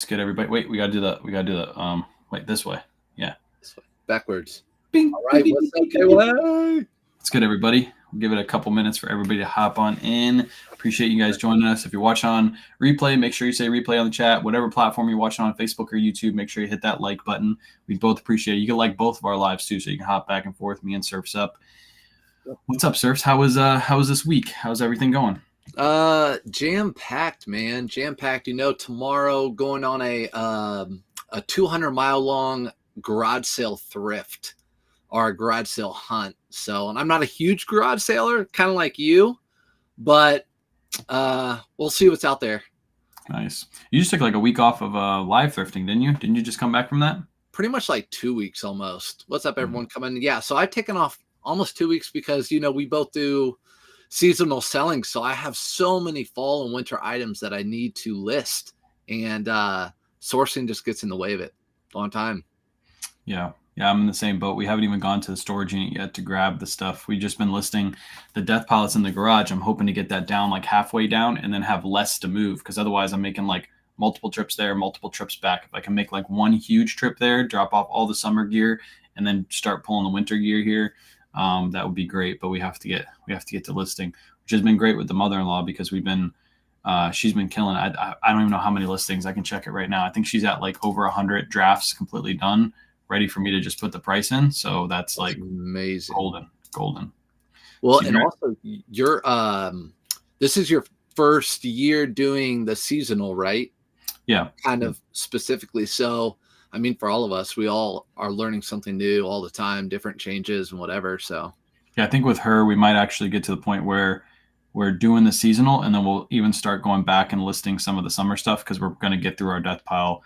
Good, everybody. Wait, we gotta do the wait, this way. Yeah. This way. Backwards. Bing, All bing, right, bing, what's bing, up, bing, bing, bing. KY? It's good, everybody. We'll give it a couple minutes for everybody to hop on in. Appreciate you guys joining us. If you're watching on replay, make sure you say replay on the chat. Whatever platform you're watching on, Facebook or YouTube, make sure you hit that like button. We both appreciate it. You can like both of our lives too, so you can hop back and forth. Me and Surfs up. What's up, Surfs? How was this week? How's everything going? Jam-packed, man. Jam-packed. Tomorrow going on a 200-mile long garage sale thrift or a garage sale hunt. So, and I'm not a huge garage sailor, kind of like you, but we'll see what's out there. Nice. You just took like a week off of live thrifting, didn't you? Didn't you just come back from that? Pretty much like 2 weeks almost. What's up, everyone coming? Yeah, so I've taken off almost 2 weeks because, we both do seasonal selling. So I have so many fall and winter items that I need to list, and sourcing just gets in the way of it. Long time. Yeah, I'm in the same boat. We haven't even gone to the storage unit yet to grab the stuff. We've just been listing the death pallets in the garage. I'm hoping to get that down like halfway down and then have less to move, because otherwise I'm making like multiple trips there, multiple trips back. If I can make like one huge trip there, drop off all the summer gear, and then start pulling the winter gear here, that would be great. But we have to get to listing, which has been great with the mother-in-law, because she's been killing it. I don't even know how many listings. I can check it right now. I think she's at like over 100 drafts completely done, ready for me to just put the price in. So that's like amazing. Golden. Well, and also you're this is your first year doing the seasonal, right? Yeah. Kind of specifically. So, I mean, for all of us, we all are learning something new all the time, different changes and whatever. So yeah, I think with her, we might actually get to the point where we're doing the seasonal, and then we'll even start going back and listing some of the summer stuff, because we're going to get through our death pile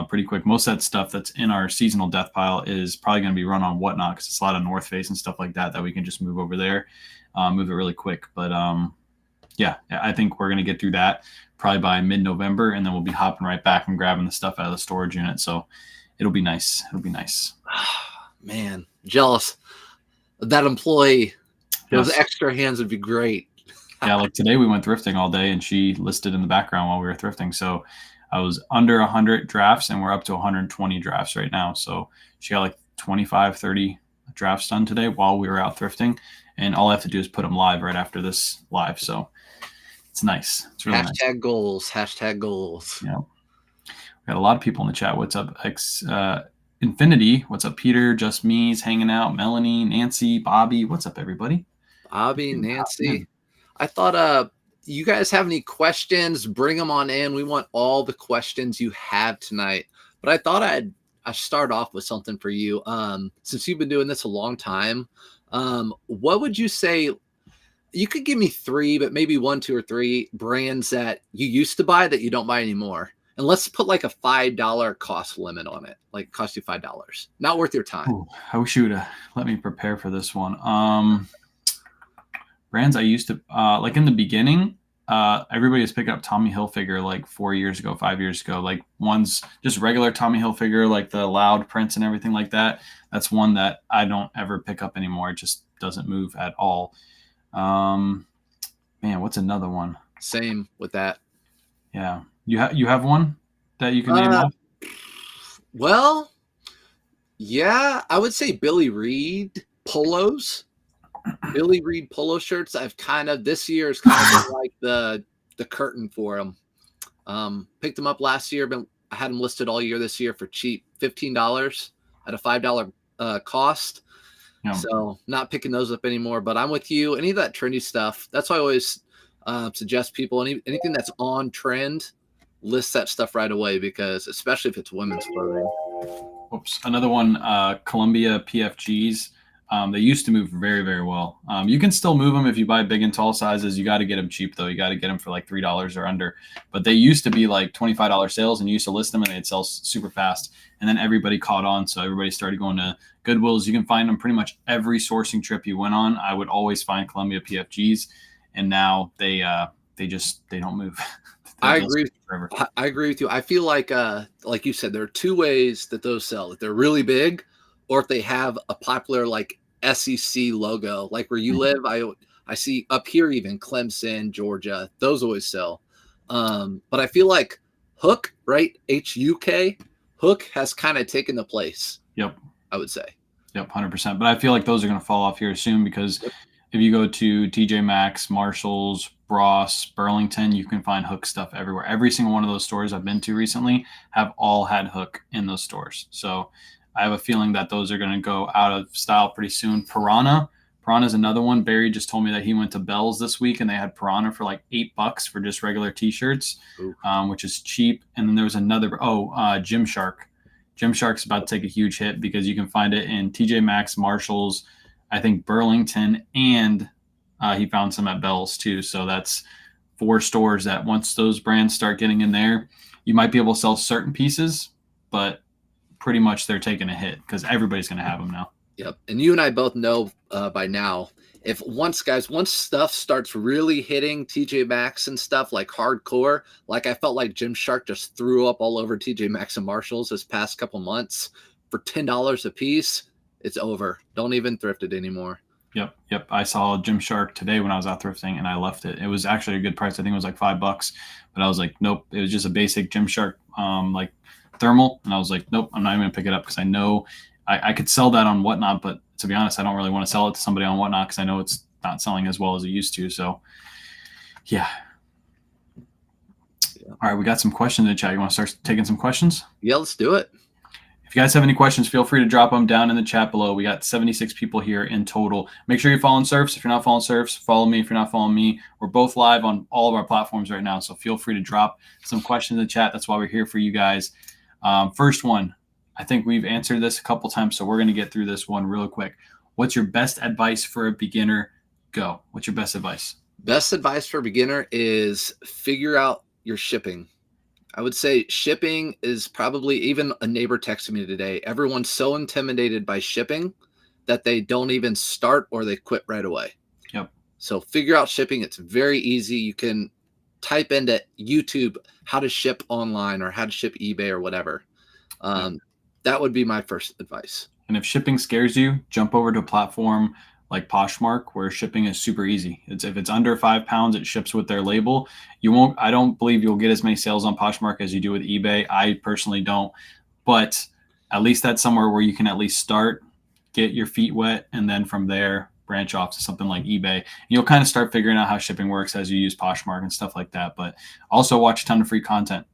pretty quick. Most of that stuff that's in our seasonal death pile is probably going to be run on Whatnot, because it's a lot of North Face and stuff like that we can just move over there, move it really quick. But yeah, I think we're going to get through that probably by mid-November, and then we'll be hopping right back and grabbing the stuff out of the storage unit. So it'll be nice. Man, jealous. That employee, those Yes. extra hands would be great. Yeah, like today we went thrifting all day, and she listed in the background while we were thrifting. So I was under 100 drafts, and we're up to 120 drafts right now. So she got like 25, 30 drafts done today while we were out thrifting. And all I have to do is put them live right after this live. So it's nice. It's really nice. Hashtag goals. Yeah. We got a lot of people in the chat. What's up, Infinity? What's up, Peter? Just Me's hanging out. Melanie, Nancy, Bobby. What's up, everybody? Bobby, Nancy. I thought you guys have any questions, bring them on in. We want all the questions you have tonight. But I thought I'd start off with something for you. Since you've been doing this a long time, what would you say? You could give me 3, but maybe 1, 2, or 3 brands that you used to buy that you don't buy anymore. And let's put like a $5 cost limit on it. Like it costs you $5. Not worth your time. Ooh, I wish you would have let me prepare for this one. Brands I used to like in the beginning, everybody was picking up Tommy Hilfiger like 4 years ago, 5 years ago. Like one's just regular Tommy Hilfiger, like the loud prints and everything like that. That's one that I don't ever pick up anymore. It just doesn't move at all. Man, what's another one? Same with that. Yeah, you have one that you can name off? Well, yeah, I would say Billy Reed polos. Billy Reed polo shirts. I've kind of this year is kind of like the curtain for them. Picked them up last year, but I had them listed all year this year for cheap, $15 at a $5 cost. Yeah. So not picking those up anymore. But I'm with you. Any of that trendy stuff. That's why I always suggest people anything that's on trend, list that stuff right away, because especially if it's women's clothing. Oops, another one. Columbia PFGs. They used to move very, very well. You can still move them if you buy big and tall sizes. You got to get them cheap, though. You got to get them for like $3 or under. But they used to be like $25 sales, and you used to list them, and they'd sell super fast. And then everybody caught on, so everybody started going to Goodwills. You can find them pretty much every sourcing trip you went on. I would always find Columbia PFGs, and now they don't move. I agree. I agree with you. I feel like you said, there are 2 ways that those sell. If they're really big, or if they have a popular like SEC logo, like where you live. I see up here even Clemson, Georgia. Those always sell. But I feel like Hook, right? HUK. Hook has kind of taken the place. Yep. I would say. Yep, 100%. But I feel like those are going to fall off here soon because Yep. if you go to TJ Maxx, Marshalls, Ross, Burlington, you can find Hook stuff everywhere. Every single one of those stores I've been to recently have all had Hook in those stores. So I have a feeling that those are going to go out of style pretty soon. Piranha is another one. Barry just told me that he went to Bell's this week and they had Piranha for like $8 for just regular T-shirts, which is cheap. And then there was another, Gymshark. Gymshark's about to take a huge hit because you can find it in TJ Maxx, Marshalls, I think Burlington, and he found some at Bell's too. So that's 4 stores that once those brands start getting in there, you might be able to sell certain pieces, but pretty much they're taking a hit because everybody's going to have them now. Yep. And you and I both know by now, if once stuff starts really hitting TJ Maxx and stuff like hardcore, like I felt like Gymshark just threw up all over TJ Maxx and Marshalls this past couple months for $10 a piece, it's over. Don't even thrift it anymore. Yep. I saw Gymshark today when I was out thrifting and I left it. It was actually a good price. I think it was like $5, but I was like, nope. It was just a basic Gymshark like thermal, and I was like, nope, I'm not even gonna pick it up because I know I could sell that on Whatnot, but to be honest, I don't really want to sell it to somebody on Whatnot because I know it's not selling as well as it used to. So, yeah. All right, we got some questions in the chat. You want to start taking some questions? Yeah, let's do it. If you guys have any questions, feel free to drop them down in the chat below. We got 76 people here in total. Make sure you're following Surfs. If you're not following Surfs, follow me. If you're not following me, we're both live on all of our platforms right now. So feel free to drop some questions in the chat. That's why we're here for you guys. First one, I think we've answered this a couple times, so we're going to get through this one real quick. What's your best advice for a beginner? Go. What's your best advice? Best advice for a beginner is figure out your shipping. I would say shipping is probably, even a neighbor texted me today, everyone's so intimidated by shipping that they don't even start or they quit right away. Yep. So figure out shipping. It's very easy. You can type into YouTube how to ship online or how to ship eBay or whatever. That would be my first advice. And if shipping scares you, jump over to a platform like Poshmark, where shipping is super easy. If it's under 5 pounds, it ships with their label. I don't believe you'll get as many sales on Poshmark as you do with eBay. I personally don't, but at least that's somewhere where you can at least start, get your feet wet, and then from there branch off to something like eBay. And you'll kind of start figuring out how shipping works as you use Poshmark and stuff like that. But also watch a ton of free content.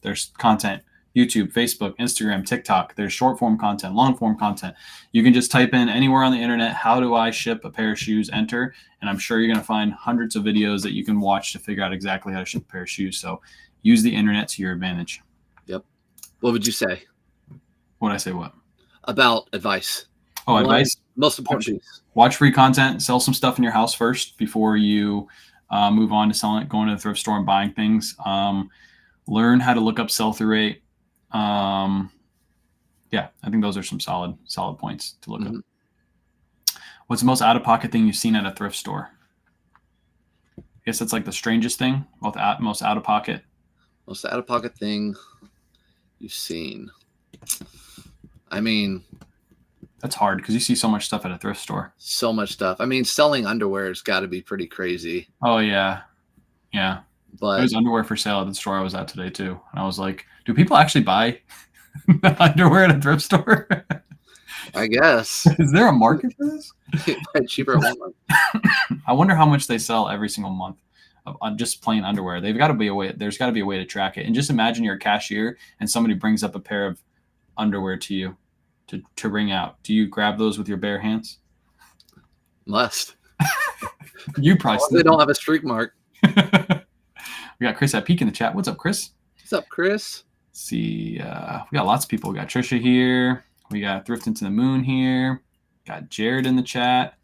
There's content. YouTube, Facebook, Instagram, TikTok. There's short form content, long form content. You can just type in anywhere on the internet, how do I ship a pair of shoes, enter, and I'm sure you're going to find hundreds of videos that you can watch to figure out exactly how to ship a pair of shoes. So use the internet to your advantage. Yep. What would you say? What I say what? About advice. Advice? Most important piece. Watch free content, sell some stuff in your house first before you move on to selling it, going to the thrift store and buying things. Learn how to look up sell-through rate. I think those are some solid points to look up. What's the most out-of-pocket thing you've seen at a thrift store? I guess that's like the strangest thing. Most out-of-pocket. Most out-of-pocket thing you've seen. I mean, that's hard because you see so much stuff at a thrift store. So much stuff. I mean, selling underwear has got to be pretty crazy. Oh yeah. But there's underwear for sale at the store I was at today too, and I was like, do people actually buy underwear at a thrift store? I guess. Is there a market for this? Cheaper at Walmart. I wonder how much they sell every single month of just plain underwear. There's got to be a way to track it. And just imagine you're a cashier and somebody brings up a pair of underwear to you to wring out. Do you grab those with your bare hands? Must. You probably they don't have a streak mark. We got Chris at Peak in the chat. What's up, Chris? What's up, Chris? Let's see, we got lots of people. We got Trisha here. We got Thrift Into the Moon here. Got Jared in the chat.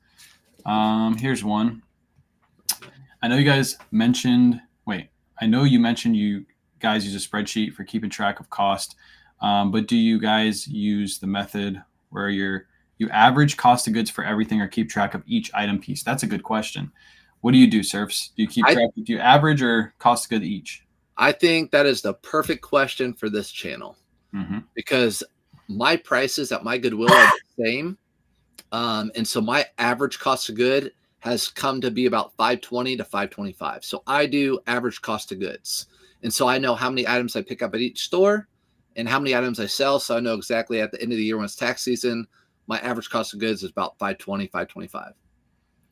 Here's one. I know you guys mentioned. I know you mentioned you guys use a spreadsheet for keeping track of cost. But do you guys use the method where you average cost of goods for everything or keep track of each item piece? That's a good question. What do you do, Surfs? Do you keep track? Do you average or cost of good each? I think that is the perfect question for this channel because my prices at my Goodwill are the same. And so my average cost of good has come to be about $520 to $525. So I do average cost of goods. And so I know how many items I pick up at each store and how many items I sell. So I know exactly at the end of the year when it's tax season, my average cost of goods is about 520, 525.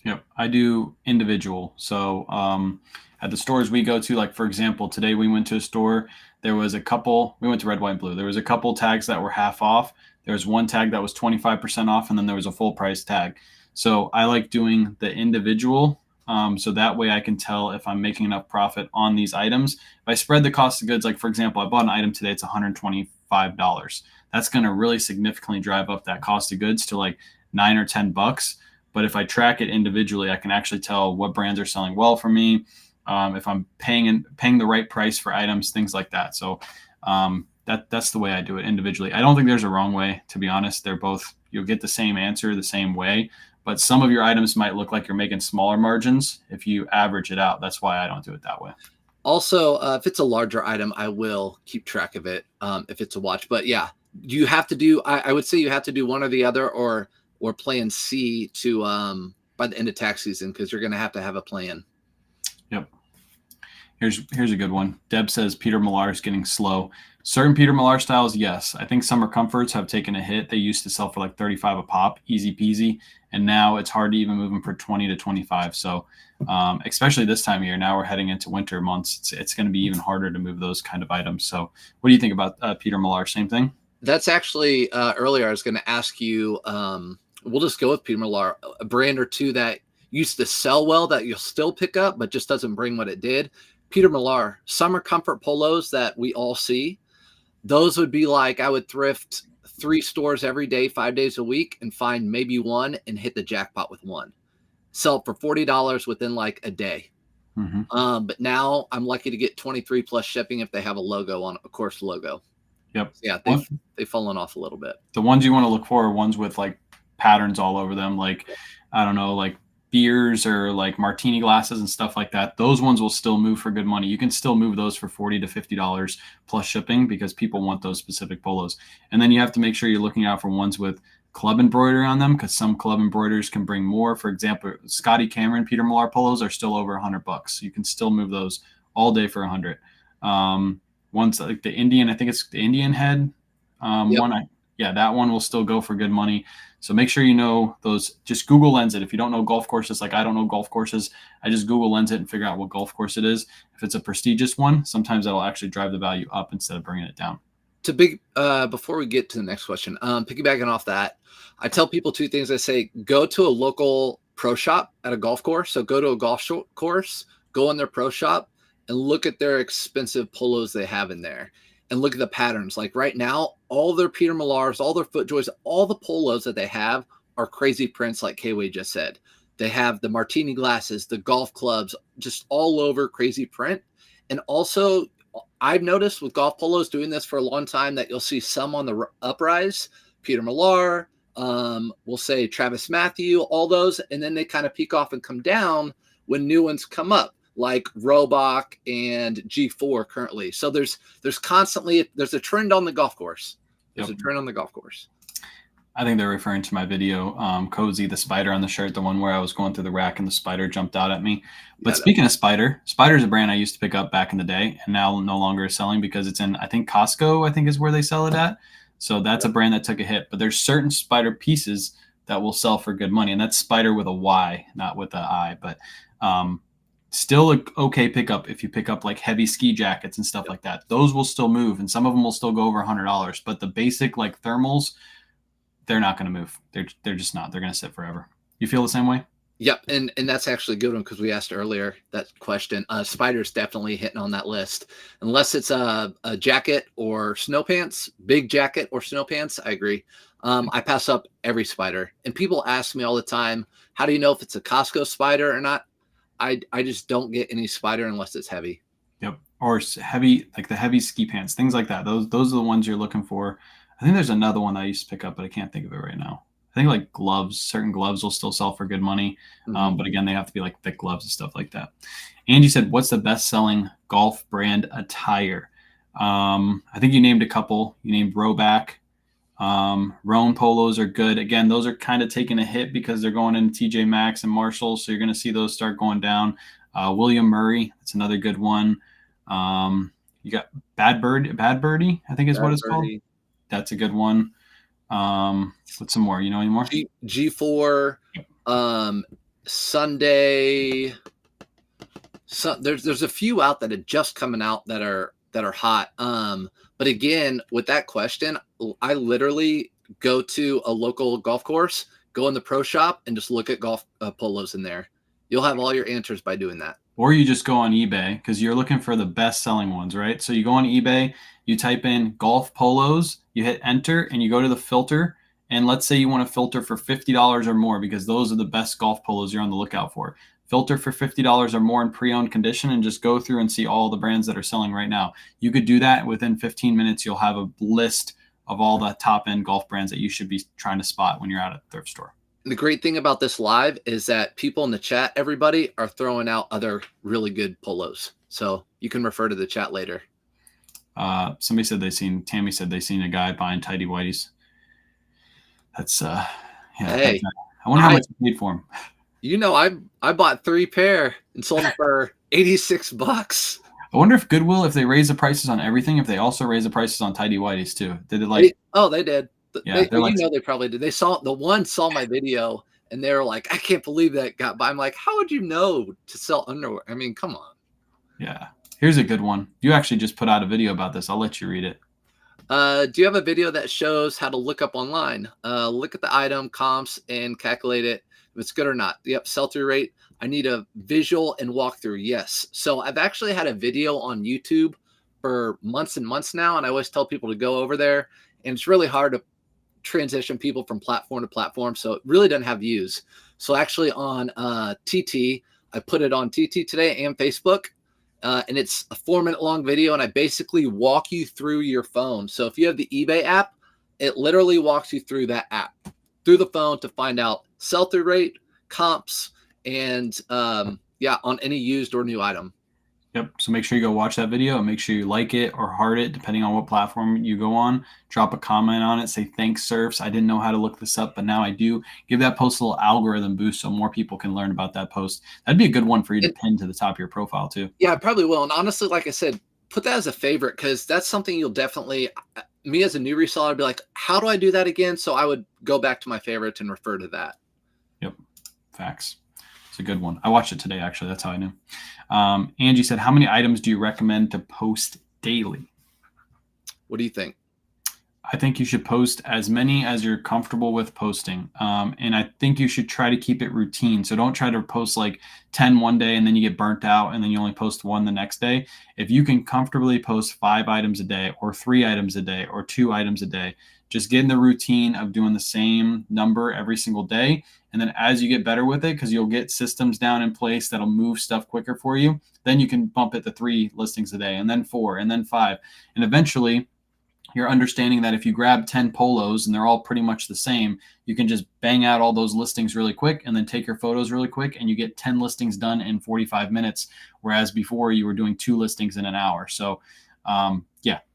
Yep, I do individual. So at the stores we go to, like for example, today we went to a store. There was a couple. We went to Red, White, and Blue. There was a couple tags that were half off. There was one tag that was 25% off, and then there was a full price tag. So I like doing the individual. So that way I can tell if I'm making enough profit on these items. If I spread the cost of goods, like for example, I bought an item today, it's $125. That's going to really significantly drive up that cost of goods to like $9 or $10. But if I track it individually, I can actually tell what brands are selling well for me, if I'm paying the right price for items, things like that. So that's the way I do it individually. I don't think there's a wrong way, to be honest. They're both, you'll get the same answer the same way, but some of your items might look like you're making smaller margins if you average it out. That's why I don't do it that way. Also, if it's a larger item, I will keep track of it if it's a watch. But yeah, you have to do. I would say you have to do one or the other, or plan C to by the end of tax season, because you're going to have a plan. Yep. Here's a good one. Deb says Peter Millar is getting slow. Certain Peter Millar styles, yes. I think Summer Comforts have taken a hit. They used to sell for like 35 a pop, easy peasy, and now it's hard to even move them for 20 to 25. So, especially this time of year, now we're heading into winter months. It's going to be even harder to move those kind of items. So, what do you think about Peter Millar? Same thing? That's actually earlier. I was going to ask you. We'll just go with Peter Millar, a brand or two that used to sell well that you'll still pick up, but just doesn't bring what it did. Peter Millar, summer comfort polos that we all see. Those would be like, I would thrift 3 stores every day, 5 days a week, and find maybe one and hit the jackpot with one. Sell it for $40 within like a day. Mm-hmm. But now I'm lucky to get 23 plus shipping if they have a logo on, of course, logo. Yep. Yeah, they've fallen off a little bit. The ones you want to look for are ones with like patterns all over them, like I don't know, like beers or like martini glasses and stuff like that. Those ones will still move for good money. You can still move those for $40 to $50 plus shipping because people want those specific polos. And then you have to make sure you're looking out for ones with club embroidery on them, because some club embroiders can bring more. For example, Scotty Cameron Peter Millar polos are still over $100. You can still move those all day for $100. Ones like the Indian, I think it's the Indian head one. That one will still go for good money. So make sure you know those. Just Google Lens it. If you don't know golf courses, like I don't know golf courses, I just Google Lens it and figure out what golf course it is. If it's a prestigious one, sometimes that'll actually drive the value up instead of bringing it down. Before we get to the next question, piggybacking off that, I tell people 2 things. I say, go to a local pro shop at a golf course. So go to a golf course, go in their pro shop and look at their expensive polos they have in there and look at the patterns. Like right now, all their Peter Millars, all their FootJoys, all the polos that they have are crazy prints, like K-Way just said. They have the martini glasses, the golf clubs, just all over crazy print. And also, I've noticed with golf polos, doing this for a long time, that you'll see some on the uprise, Peter Millar, we'll say Travis Matthew, all those, and then they kind of peak off and come down when new ones come up, like Robach and G4 currently. So there's constantly a trend on the golf course. There's a trend on the golf course. I think they're referring to my video, Cozy, the spider on the shirt, the one where I was going through the rack and the spider jumped out at me. But speaking of Spider's a brand I used to pick up back in the day and now no longer is selling because it's in, I think Costco, I think is where they sell it at. So that's a brand that took a hit. But there's certain Spider pieces that will sell for good money. And that's Spider with a Y, not with an I. But still a okay pickup if you pick up like heavy ski jackets and stuff like that. Those will still move, and some of them will still go over $100. But the basic like thermals, they're not going to move. They're just not. They're going to sit forever. You feel the same way? Yep, and that's actually a good one because we asked earlier that question. Spider's definitely hitting on that list. Unless it's a jacket or snow pants, big jacket or snow pants, I agree. I pass up every Spider. And people ask me all the time, how do you know if it's a Costco Spider or not? I just don't get any Spider unless it's heavy. Yep, or heavy, like the heavy ski pants, things like that. Those are the ones you're looking for. I think there's another one that I used to pick up, but I can't think of it right now. I think like gloves, certain gloves will still sell for good money. But again, they have to be like thick gloves and stuff like that. Angie said, what's the best selling golf brand attire? I think you named a couple. You named Robach. Roan polos are good. Again, those are kind of taking a hit because they're going into TJ Maxx and Marshalls. So you're going to see those start going down. William Murray, that's another good one. You got Bad Birdie, I think is what Bad it's called. Birdie. That's a good one. What's some more? You know any more? G4, Sunday. So there's a few out that are just coming out that are hot. But again, with that question, I literally go to a local golf course, go in the pro shop, and just look at golf polos in there. You'll have all your answers by doing that. Or you just go on eBay because you're looking for the best selling ones, right? So you go on eBay, you type in golf polos, you hit enter, and you go to the filter. And let's say you want to filter for $50 or more because those are the best golf polos you're on the lookout for. Filter for $50 or more in pre-owned condition and just go through and see all the brands that are selling right now. You could do that within 15 minutes. You'll have a list of all the top end golf brands that you should be trying to spot when you're out at the thrift store. The great thing about this live is that people in the chat, everybody, are throwing out other really good polos. So you can refer to the chat later. Tammy said they seen a guy buying tidy whities. That's yeah. Hey, I wonder how much you paid for them. You know, I bought 3 pair and sold them for $86. I wonder if Goodwill, if they raise the prices on everything, if they also raise the prices on tidy whities too. Did it like? They did. Yeah, they probably did. They saw my video and they were like, I can't believe that got by. I'm like, how would you know to sell underwear? I mean, come on. Yeah. Here's a good one. You actually just put out a video about this. I'll let you read it. Do you have a video that shows how to look up online? Look at the item comps and calculate it if it's good or not. Yep, sell-through rate. I need a visual and walkthrough. Yes. So I've actually had a video on YouTube for months and months now, and I always tell people to go over there. And it's really hard to transition people from platform to platform, so it really doesn't have views. So actually on TT, I put it on TT today and Facebook. And it's a 4-minute long video, and I basically walk you through your phone. So if you have the eBay app, it literally walks you through that app, through the phone to find out sell-through rate, comps, and on any used or new item. Yep. So make sure you go watch that video and make sure you like it or heart it, depending on what platform you go on. Drop a comment on it. Say, thanks, Surfs. I didn't know how to look this up, but now I do. Give that post a little algorithm boost so more people can learn about that post. That'd be a good one for you to pin to the top of your profile, too. Yeah, I probably will. And honestly, like I said, put that as a favorite because that's something you'll definitely – me as a new reseller, I'd be like, how do I do that again? So I would go back to my favorites and refer to that. Yep. Facts. It's a good one. I watched it today, actually. That's how I knew. Angie said, how many items do you recommend to post daily? What do you think? I think you should post as many as you're comfortable with posting. And I think you should try to keep it routine. So don't try to post like 10 one day and then you get burnt out and then you only post 1 the next day. If you can comfortably post 5 items a day or 3 items a day or 2 items a day, just get in the routine of doing the same number every single day. And then as you get better with it, because you'll get systems down in place that'll move stuff quicker for you, then you can bump it to 3 listings a day and then 4 and then 5. And eventually you're understanding that if you grab 10 polos and they're all pretty much the same, you can just bang out all those listings really quick and then take your photos really quick and you get 10 listings done in 45 minutes. Whereas before you were doing 2 listings in an hour. So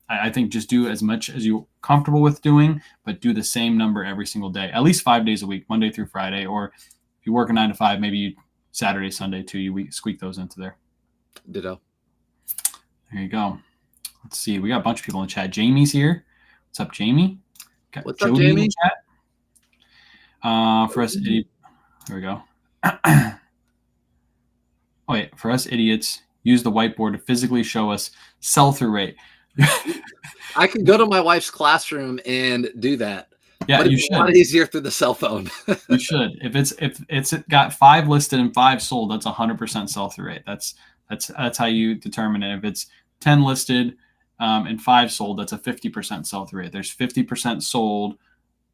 I think just do as much as you're comfortable with doing, but do the same number every single day, at least 5 days a week, Monday through Friday. Or if you work a 9 to 5, maybe Saturday, Sunday too, you squeak those into there. Ditto. There you go. Let's see. We got a bunch of people in the chat. Jamie's here. What's up, Jamie? Got What's Jody up, Jamie? in the chat. For us idiots. There we go. Oh, wait. For us idiots, use the whiteboard to physically show us sell-through rate. I can go to my wife's classroom and do that. Yeah, but you it's should. a lot easier through the cell phone. You should. If it's got 5 listed and 5 sold, that's 100% sell-through rate. That's how you determine it. If it's 10 listed and 5 sold, that's a 50% sell-through rate. There's 50% sold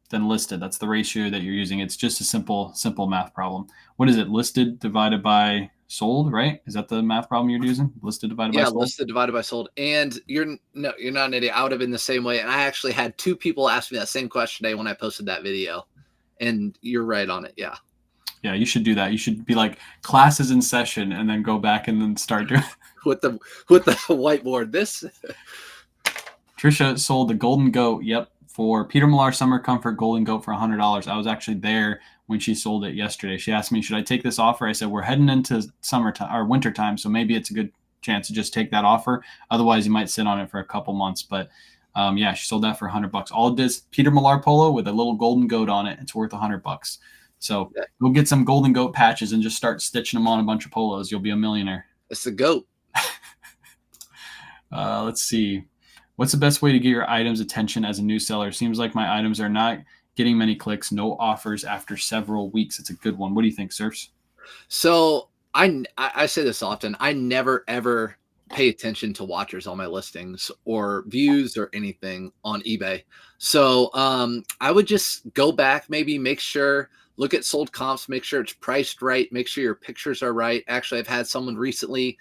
than listed. That's the ratio that you're using. It's just a simple math problem. What is it? Listed divided by sold, right? Is that the math problem you're using? Listed divided by sold? Yeah, listed divided by sold. And you're not an idiot. I would have been the same way. And I actually had 2 people ask me that same question today when I posted that video. And you're right on it. Yeah. Yeah, you should do that. You should be like, class is in session, and then go back and then start doing with the whiteboard. This Trisha sold the Golden Goat. Yep, for Peter Millar Summer Comfort Golden Goat for $100. I was actually there when she sold it yesterday. She asked me, should I take this offer? I said, we're heading into summertime or wintertime, so maybe it's a good chance to just take that offer. Otherwise, you might sit on it for a couple months. But yeah, she sold that for $100. All it is Peter Millar polo with a little golden goat on it. It's worth $100. So go get some golden goat patches and just start stitching them on a bunch of polos. You'll be a millionaire. It's the goat. Let's see. What's the best way to get your items attention as a new seller? Seems like my items are not getting many clicks, no offers after several weeks. It's a good one. What do you think, Surfs? So I say this often. I never ever pay attention to watchers on my listings or views or anything on eBay. So I would just go back, maybe make sure, look at sold comps, make sure it's priced right, make sure your pictures are right. Actually, I've had someone recently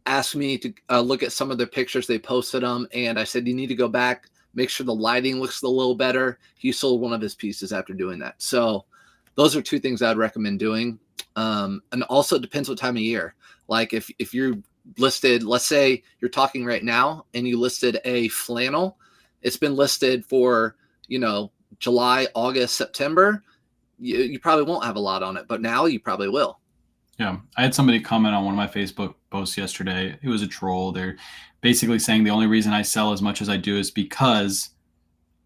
ask me to look at some of their pictures. They posted them, and I said, you need to go back, make sure the lighting looks a little better. He sold one of his pieces after doing that. So those are two things I'd recommend doing. And also it depends what time of year. Like if you're listed, let's say you're talking right now and you listed a flannel, it's been listed for, July, August, September. You probably won't have a lot on it, but now you probably will. Yeah, I had somebody comment on one of my Facebook posts yesterday. It was a troll. They're basically saying the only reason I sell as much as I do is because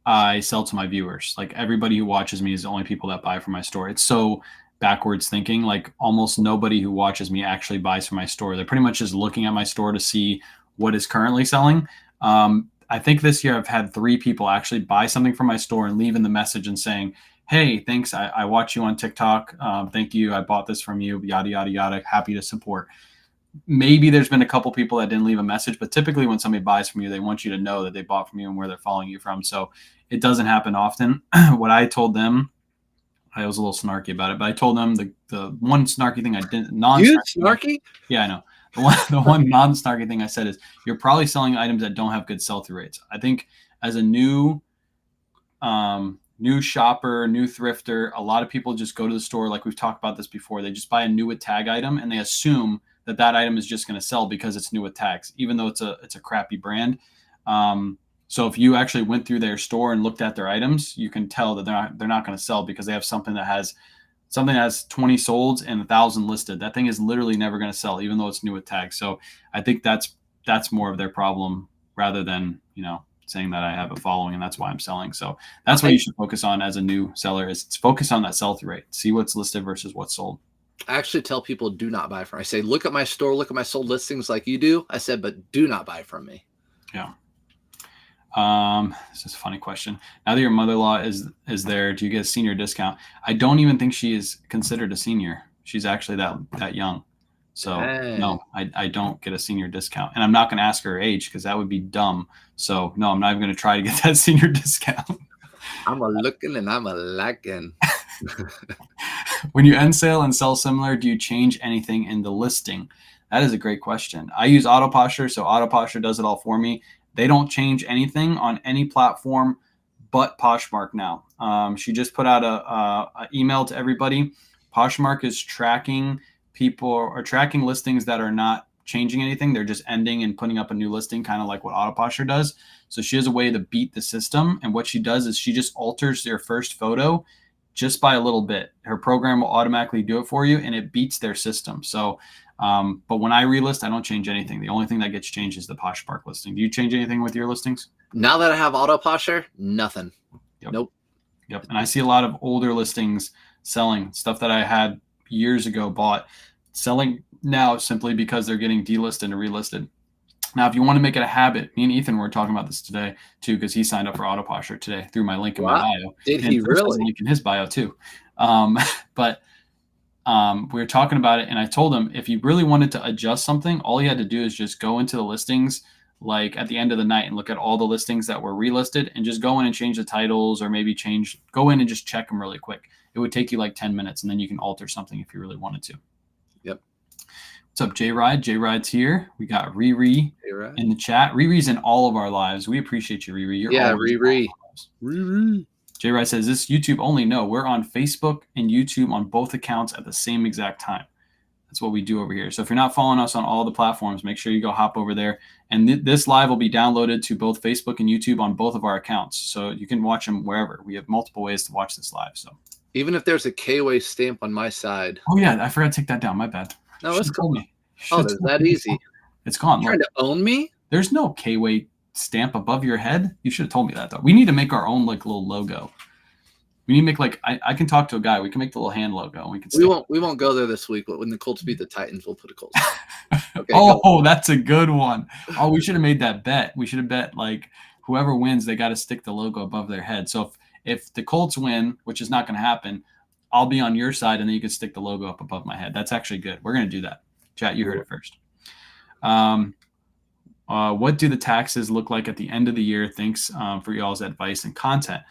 I sell to my viewers. Like everybody who watches me is the only people that buy from my store. It's so backwards thinking. Like almost nobody who watches me actually buys from my store. They're pretty much just looking at my store to see what is currently selling. I think this year I've had 3 people actually buy something from my store and leave in the message and saying, hey, thanks. I watch you on TikTok. Thank you. I bought this from you. Yada, yada, yada. Happy to support. Maybe there's been a couple people that didn't leave a message, but typically when somebody buys from you, they want you to know that they bought from you and where they're following you from. So it doesn't happen often. What I told them, I was a little snarky about it, but I told them the one snarky thing I didn't, You snarky? Yeah, I know. The one non-snarky thing I said is you're probably selling items that don't have good sell-through rates. I think as a new shopper, new thrifter, a lot of people just go to the store. Like we've talked about this before. They just buy a new with tag item and they assume that item is just going to sell because it's new with tags, even though it's a crappy brand. So if you actually went through their store and looked at their items, you can tell that they're not going to sell because they have something that has 20 solds and 1,000 listed. That thing is literally never going to sell, even though it's new with tags. So I think that's more of their problem rather than, saying that I have a following and that's why I'm selling. So that's what you should focus on as a new seller is focus on that sell-through rate. See what's listed versus what's sold. I actually tell people do not buy from. I say, look at my store, look at my sold listings like you do. I said, but do not buy from me. Yeah. This is a funny question. Now that your mother-in-law is there, do you get a senior discount? I don't even think she is considered a senior. She's actually that young. So no, I don't get a senior discount, and I'm not going to ask her age because that would be dumb. So no, I'm not even going to try to get that senior discount. I'm a looking and I'm a lacking. When you end sale and sell similar, do you change anything in the listing? That is a great question. I use Auto Posture, so Auto Posture does it all for me. They don't change anything on any platform but Poshmark now. She just put out a email to everybody. Poshmark is tracking listings that are not changing anything. They're just ending and putting up a new listing, kind of like what Auto Posture does. So she has a way to beat the system. And what she does is she just alters their first photo just by a little bit. Her program will automatically do it for you and it beats their system. So, but when I relist, I don't change anything. The only thing that gets changed is the Poshmark listing. Do you change anything with your listings? Now that I have Auto Posture, nothing. Yep. Nope. Yep. And I see a lot of older listings selling stuff that I had years ago bought, selling now simply because they're getting delisted and relisted. Now, if you want to make it a habit, me and Ethan were talking about this today too, because he signed up for Auto Posture today through my link in my bio. Did he really? Link in his bio too. But we were talking about it, and I told him if you really wanted to adjust something, all you had to do is just go into the listings, like at the end of the night, and look at all the listings that were relisted, and just go in and change the titles, or maybe go in and just check them really quick. It would take you like 10 minutes, and then you can alter something if you really wanted to. Yep. What's up, J-Ride? J-Ride's here. We got Riri in the chat. Riri's in all of our lives. We appreciate you, Riri. Riri. J-Ride says, this YouTube only? No, we're on Facebook and YouTube on both accounts at the same exact time. That's what we do over here. So if you're not following us on all the platforms, make sure you go hop over there. And this live will be downloaded to both Facebook and YouTube on both of our accounts. So you can watch them wherever. We have multiple ways to watch this live. So even if there's a KOA stamp on my side. Oh, yeah. I forgot to take that down. My bad. No, it's cool. Oh, that's that easy. It's gone. Trying Look, to own me? there's no K-Way stamp above your head. You should have told me that though. We need to make our own like little logo. We need to make like I can talk to a guy. We can make the little hand logo. And we can. We won't go there this week. But when the Colts beat the Titans, we'll put a Colts. Okay. Oh, that's a good one. Oh, we should have made that bet. We should have bet like whoever wins, they got to stick the logo above their head. So if the Colts win, which is not going to happen, I'll be on your side, and then you can stick the logo up above my head. That's actually good. We're going to do that. Chat, you heard it first. What do the taxes look like at the end of the year? Thanks for y'all's advice and content.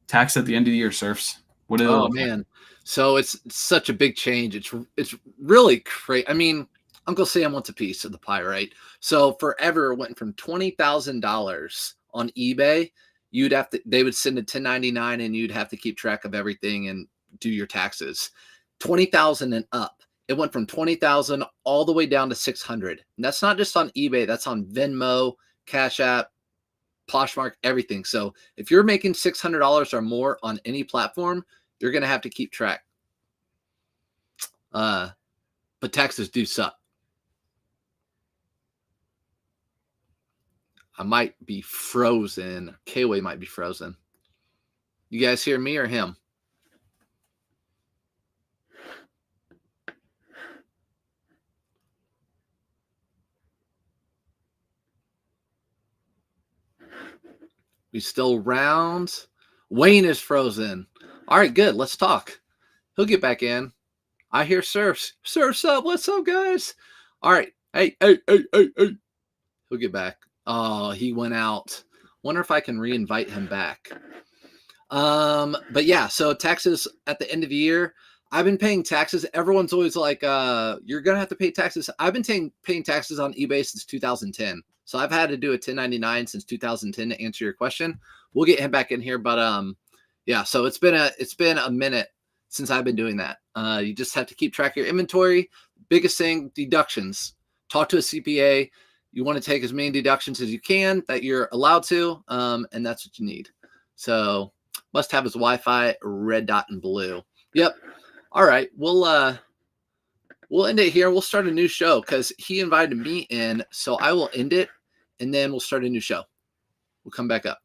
Tax at the end of the year, Surfs. What do they look man. like? So it's such a big change. It's really crazy. I mean, Uncle Sam wants a piece of the pie, right? So forever it went from $20,000 on eBay. They would send a 1099 and you'd have to keep track of everything and do your taxes. 20,000 and up. It went from 20,000 all the way down to 600. And that's not just on eBay. That's on Venmo, Cash App, Poshmark, everything. So if you're making $600 or more on any platform, you're going to have to keep track. But taxes do suck. I might be frozen. K-Way might be frozen. You guys hear me or him? We still round. Wayne is frozen. All right, good. Let's talk. He'll get back in. I hear Surfs. Surfs up. What's up, guys? All right. Hey. He'll get back. Oh, he went out. Wonder if I can re-invite him back. But yeah, so taxes at the end of the year. I've been paying taxes. Everyone's always like, you're going to have to pay taxes. I've been paying taxes on eBay since 2010. So I've had to do a 1099 since 2010 to answer your question. We'll get him back in here. But yeah, so it's been a minute since I've been doing that. You just have to keep track of your inventory. Biggest thing, deductions. Talk to a CPA. You want to take as many deductions as you can that you're allowed to, and that's what you need. So must have his Wi-Fi, red dot and blue. Yep. All right. We'll end it here. We'll start a new show because he invited me in. So I will end it, and then we'll start a new show. We'll come back up.